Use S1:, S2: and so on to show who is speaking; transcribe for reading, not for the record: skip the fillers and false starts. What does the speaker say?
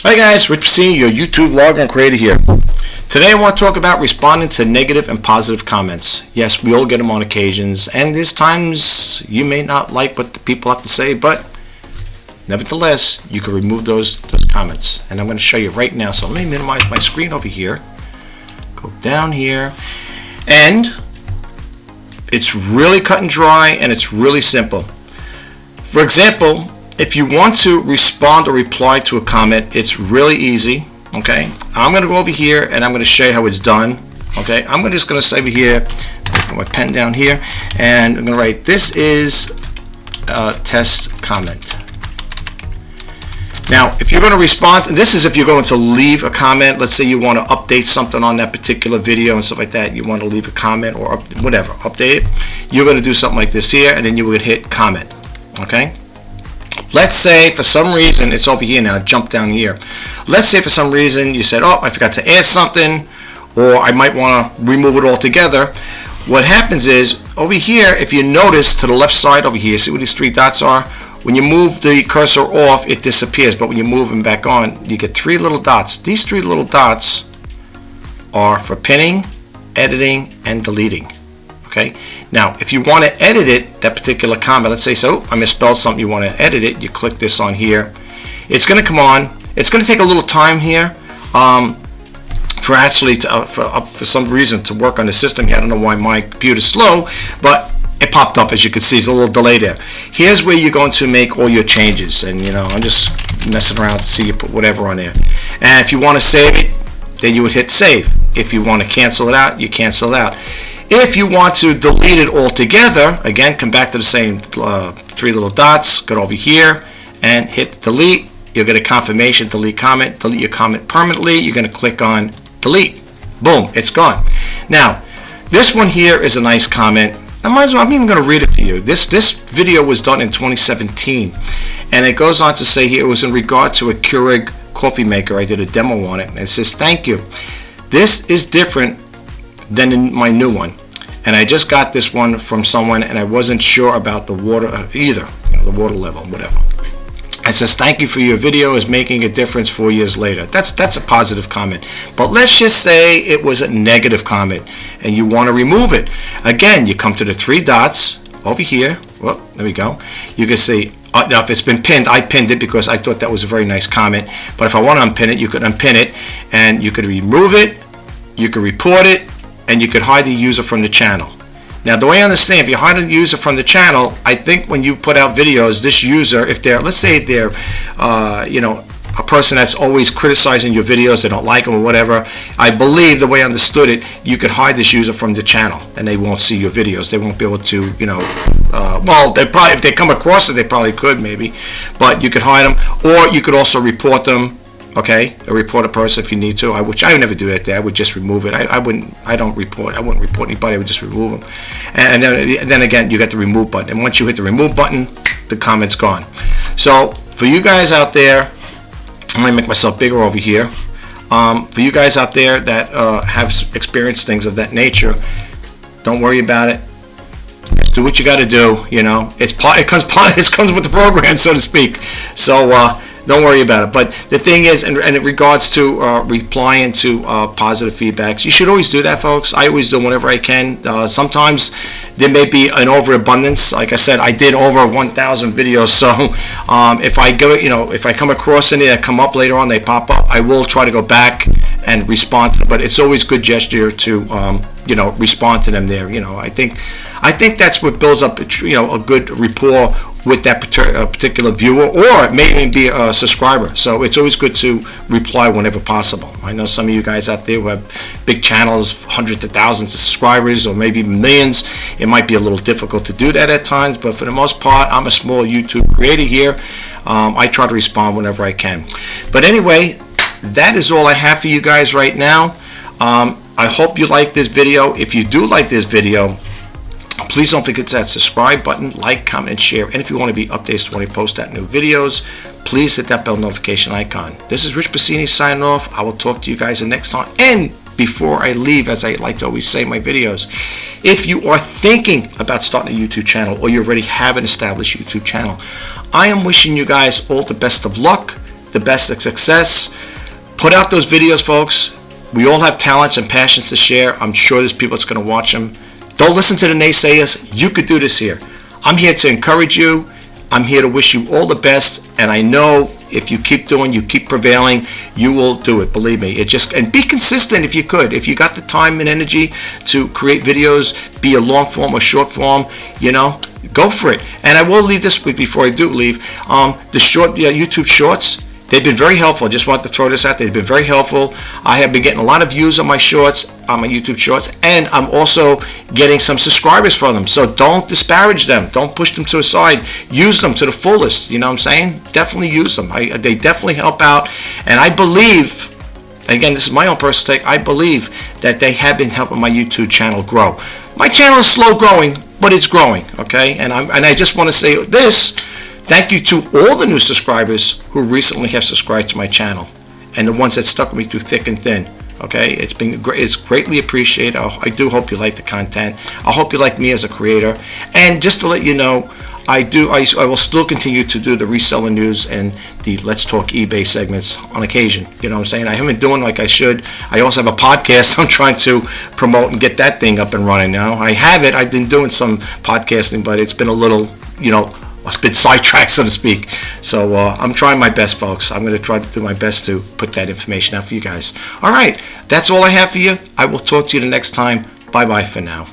S1: Hi guys, Rich Piscini, your YouTube vlogger and creator here. Today I want to talk about responding to negative and positive comments. Yes, we all get them on occasions, and there's times you may not like what the people have to say, but nevertheless, you can remove those comments. And I'm going to show you right now. So let me minimize my screen over here. Go down here, and it's really cut and dry, and it's really simple. For example, if you want to respond or reply to a comment, it's really easy. Okay, I'm going to go over here and I'm going to show you how it's done. Okay, I'm just going to say over here, put my pen down here, and I'm going to write, this is a test comment. Now, if you're going to respond, this is if you're going to leave a comment. Let's say you want to update something on that particular video and stuff like that. You want to leave a comment or whatever, update it. You're going to do something like this here, and then you would hit comment. Okay. Let's say for some reason, it's over here now, jump down here. Let's say for some reason you said, oh, I forgot to add something, or I might want to remove it altogether. What happens is, over here, if you notice to the left side over here, see where these three dots are? When you move the cursor off, it disappears, but when you move them back on, you get three little dots. These three little dots are for pinning, editing, and deleting. Okay. Now, if you want to edit it, that particular comment, let's say, so I misspelled something, you want to edit it, you click this on here. It's going to come on. It's going to take a little time here for actually for some reason to work on the system here. I don't know why my computer's slow, but it popped up, as you can see. There's a little delay there. Here's where you're going to make all your changes, and I'm just messing around to see you put whatever on there. And if you want to save it, then you would hit save. If you want to cancel it out, you cancel it out. If you want to delete it altogether, again, come back to the same three little dots, go over here and hit delete. You'll get a confirmation, delete comment, delete your comment permanently. You're going to click on delete. Boom, it's gone. Now, this one here is a nice comment. I'm even going to read it to you. This video was done in 2017, and it goes on to say here it was in regard to a Keurig coffee maker. I did a demo on it, and it says, thank you. This is different than in my new one, and I just got this one from someone, and I wasn't sure about the water either, the water level, whatever. It says, thank you for your video is making a difference 4 years later. That's a positive comment. But let's just say it was a negative comment and you want to remove it. Again, you come to the three dots over here. Well, there we go. You can see, now if it's been pinned, I pinned it because I thought that was a very nice comment. But if I want to unpin it, you could unpin it, and you could remove it, you could report it, and you could hide the user from the channel. Now, the way I understand, if you hide a user from the channel, I think when you put out videos, this user, if they're, let's say they're, a person that's always criticizing your videos, they don't like them or whatever, I believe the way I understood it, you could hide this user from the channel, and they won't see your videos. They won't be able to, well, they probably, if they come across it, they probably could maybe, but you could hide them, or you could also report them. Okay, or report a person if you need to. Which I would never do that. I would just remove it. I wouldn't report anybody. I would just remove them. And then again, you got the remove button. And once you hit the remove button, the comment's gone. So for you guys out there, I'm gonna make myself bigger over here. For you guys out there that have experienced things of that nature, don't worry about it. Just do what you got to do. It comes with the program, so to speak. So. Don't worry about it. But the thing is, and in regards to replying to positive feedbacks, you should always do that, folks. I always do whenever I can. Sometimes there may be an overabundance. Like I said, I did over 1,000 videos. So if I go, if I come across any that come up later on, they pop up, I will try to go back and respond to them. But it's always good gesture to respond to them there. I think that's what builds up a good rapport with that particular viewer, or it may even be a subscriber. So it's always good to reply whenever possible. I know some of you guys out there who have big channels, hundreds of thousands of subscribers, or maybe even millions. It might be a little difficult to do that at times, but for the most part, I'm a small YouTube creator here. I try to respond whenever I can. But anyway, that is all I have for you guys right now. I hope you like this video. If you do like this video, please don't forget that subscribe button, like, comment, and share. And if you want to be updated when I post out new videos, please hit that bell notification icon. This is Rich Piscini signing off. I will talk to you guys the next time. And before I leave, as I like to always say in my videos, if you are thinking about starting a YouTube channel, or you already have an established YouTube channel, I am wishing you guys all the best of luck. the best of success. Put out those videos, folks. We all have talents and passions to share. I'm sure there's people that's going to watch them. Don't listen to the naysayers. You could do this here. I'm here to encourage you. I'm here to wish you all the best, and I know if you keep doing, you keep prevailing, you will do it. Believe me. And be consistent if you could. If you got the time and energy to create videos, be a long form or short form, go for it. And I will leave this with before I do leave. The short YouTube shorts. They've been very helpful. I just want to throw this out there. They've been very helpful. I have been getting a lot of views on my shorts, on my YouTube shorts, and I'm also getting some subscribers from them. So don't disparage them. Don't push them to the side. Use them to the fullest. You know what I'm saying? Definitely use them. They definitely help out. And I believe, again, this is my own personal take, I believe that they have been helping my YouTube channel grow. My channel is slow growing, but it's growing, okay? And I just want to say this. Thank you to all the new subscribers who recently have subscribed to my channel, and the ones that stuck with me through thick and thin. Okay, it's greatly appreciated. I do hope you like the content. I hope you like me as a creator. And just to let you know, I will still continue to do the reseller news and the Let's Talk eBay segments on occasion. You know what I'm saying? I haven't been doing like I should. I also have a podcast I'm trying to promote and get that thing up and running now. I have it. I've been doing some podcasting, but it's been a little, a bit sidetracked, so to speak. So I'm trying my best, folks. I'm going to try to do my best to put that information out for you guys. All right. That's all I have for you. I will talk to you the next time. Bye-bye for now.